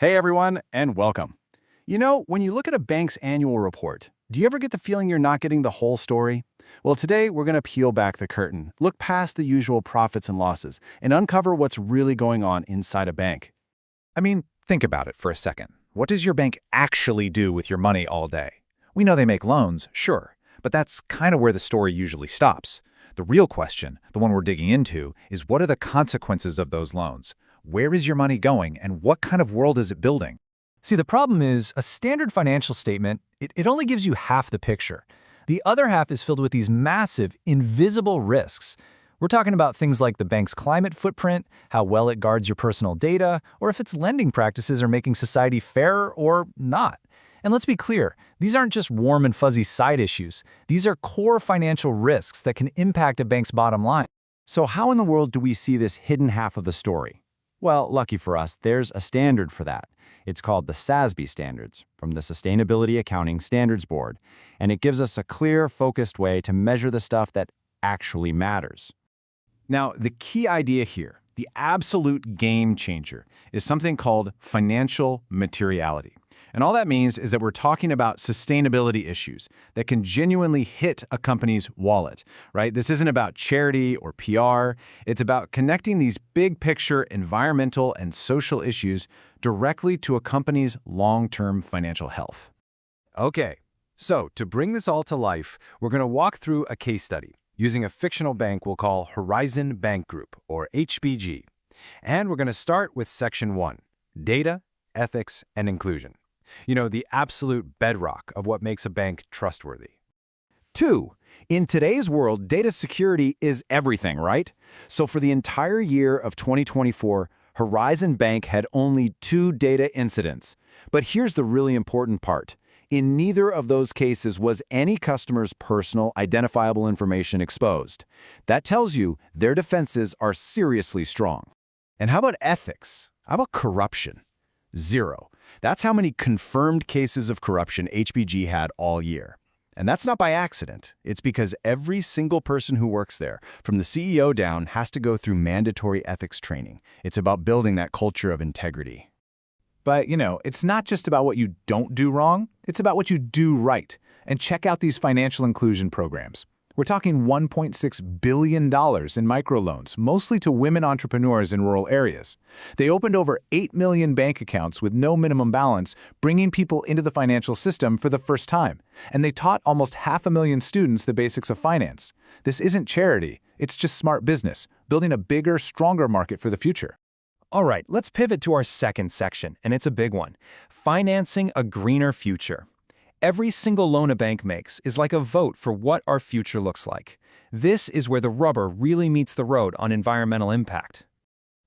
Hey everyone, and welcome. When you look at a bank's annual report, do you ever get the feeling you're not getting the whole story? Well, today we're going to peel back the curtain, look past the usual profits and losses, and uncover what's really going on inside a bank. Think about it for a second. What does your bank actually do with your money all day? We know they make loans, sure, but that's kind of where the story usually stops. The real question, the one we're digging into, is what are the consequences of those loans? Where is your money going, and what kind of world is it building? See, the problem is a standard financial statement, it only gives you half the picture. The other half is filled with these massive, invisible risks. We're talking about things like the bank's climate footprint, how well it guards your personal data, or if its lending practices are making society fairer or not. And let's be clear, these aren't just warm and fuzzy side issues. These are core financial risks that can impact a bank's bottom line. So how in the world do we see this hidden half of the story? Well, lucky for us, there's a standard for that. It's called the SASB standards, from the Sustainability Accounting Standards Board, and it gives us a clear, focused way to measure the stuff that actually matters. Now, the key idea here, the absolute game changer, is something called financial materiality. And all that means is that we're talking about sustainability issues that can genuinely hit a company's wallet, right? This isn't about charity or PR. It's about connecting these big picture environmental and social issues directly to a company's long-term financial health. Okay, so to bring this all to life, we're going to walk through a case study using a fictional bank we'll call Horizon Bank Group, or HBG. And we're going to start with Section 1, Data, Ethics, and Inclusion. The absolute bedrock of what makes a bank trustworthy. 2. In today's world, data security is everything, right? So for the entire year of 2024, Horizon Bank had only 2 data incidents. But here's the really important part. In neither of those cases was any customer's personal identifiable information exposed. That tells you their defenses are seriously strong. And how about ethics? How about corruption? 0. That's how many confirmed cases of corruption HBG had all year. And that's not by accident. It's because every single person who works there, from the CEO down, has to go through mandatory ethics training. It's about building that culture of integrity. But, it's not just about what you don't do wrong. It's about what you do right. And check out these financial inclusion programs. We're talking $1.6 billion in microloans, mostly to women entrepreneurs in rural areas. They opened over 8 million bank accounts with no minimum balance, bringing people into the financial system for the first time. And they taught almost 500,000 students the basics of finance. This isn't charity. It's just smart business, building a bigger, stronger market for the future. All right, let's pivot to our second section, and it's a big one. Financing a greener future. Every single loan a bank makes is like a vote for what our future looks like. This is where the rubber really meets the road on environmental impact.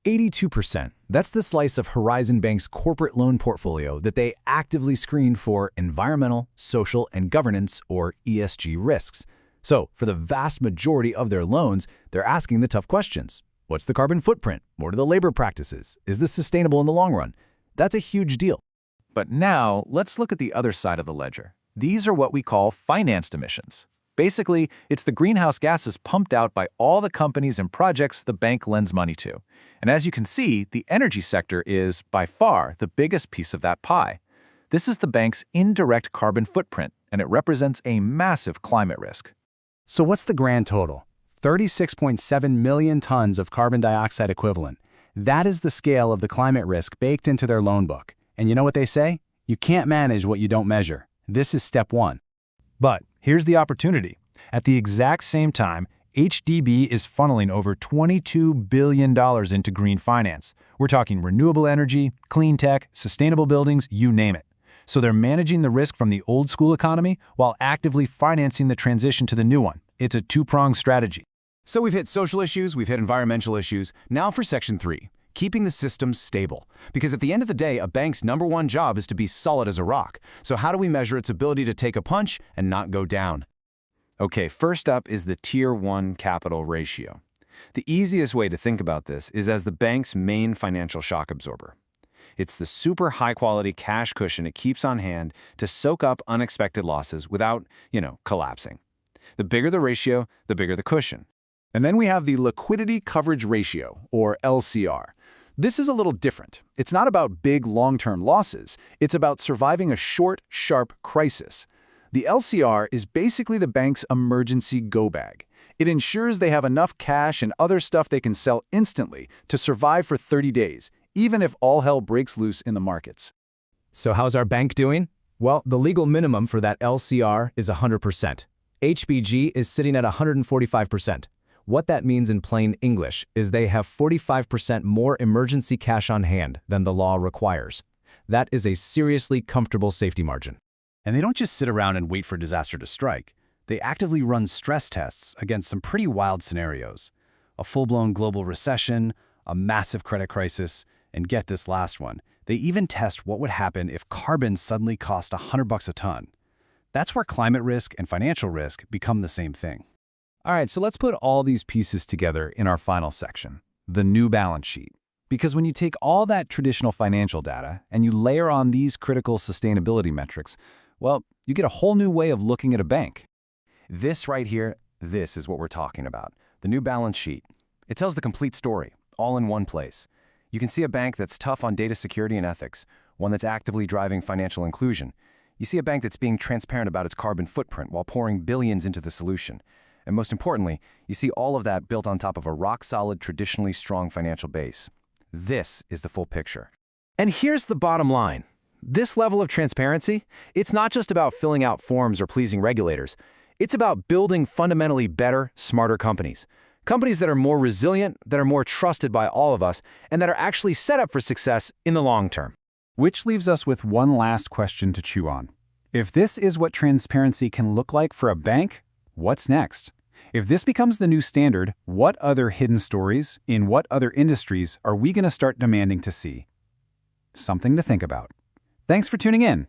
82%. That's the slice of Horizon Bank's corporate loan portfolio that they actively screen for environmental, social, and governance, or ESG risks. So, for the vast majority of their loans, they're asking the tough questions. What's the carbon footprint? What are the labor practices? Is this sustainable in the long run? That's a huge deal. But now, let's look at the other side of the ledger. These are what we call financed emissions. Basically, it's the greenhouse gases pumped out by all the companies and projects the bank lends money to. And as you can see, the energy sector is, by far, the biggest piece of that pie. This is the bank's indirect carbon footprint, and it represents a massive climate risk. So what's the grand total? 36.7 million tons of carbon dioxide equivalent. That is the scale of the climate risk baked into their loan book. And you know what they say? You can't manage what you don't measure. This is step 1. But here's the opportunity. At the exact same time, HDB is funneling over $22 billion into green finance. We're talking renewable energy, clean tech, sustainable buildings, you name it. So they're managing the risk from the old school economy while actively financing the transition to the new one. It's a two-pronged strategy. So we've hit social issues, we've hit environmental issues. Now for Section 3. Keeping the system stable. Because at the end of the day, a bank's #1 job is to be solid as a rock. So how do we measure its ability to take a punch and not go down? Okay, first up is the Tier 1 capital ratio. The easiest way to think about this is as the bank's main financial shock absorber. It's the super high-quality cash cushion it keeps on hand to soak up unexpected losses without, collapsing. The bigger the ratio, the bigger the cushion. And then we have the liquidity coverage ratio, or LCR. This is a little different. It's not about big long-term losses. It's about surviving a short, sharp crisis. The LCR is basically the bank's emergency go-bag. It ensures they have enough cash and other stuff they can sell instantly to survive for 30 days, even if all hell breaks loose in the markets. So how's our bank doing? Well, the legal minimum for that LCR is 100%. HBG is sitting at 145%. What that means in plain English is they have 45% more emergency cash on hand than the law requires. That is a seriously comfortable safety margin. And they don't just sit around and wait for disaster to strike. They actively run stress tests against some pretty wild scenarios. A full-blown global recession, a massive credit crisis, and get this last one. They even test what would happen if carbon suddenly cost $100 a ton. That's where climate risk and financial risk become the same thing. All right, so let's put all these pieces together in our final section, the new balance sheet. Because when you take all that traditional financial data and you layer on these critical sustainability metrics, well, you get a whole new way of looking at a bank. This right here, this is what we're talking about. The new balance sheet. It tells the complete story, all in one place. You can see a bank that's tough on data security and ethics, one that's actively driving financial inclusion. You see a bank that's being transparent about its carbon footprint while pouring billions into the solution. And most importantly, you see all of that built on top of a rock-solid, traditionally strong financial base. This is the full picture. And here's the bottom line. This level of transparency, it's not just about filling out forms or pleasing regulators. It's about building fundamentally better, smarter companies. Companies that are more resilient, that are more trusted by all of us, and that are actually set up for success in the long term. Which leaves us with one last question to chew on. If this is what transparency can look like for a bank, what's next? If this becomes the new standard, what other hidden stories, in what other industries are we going to start demanding to see? Something to think about. Thanks for tuning in.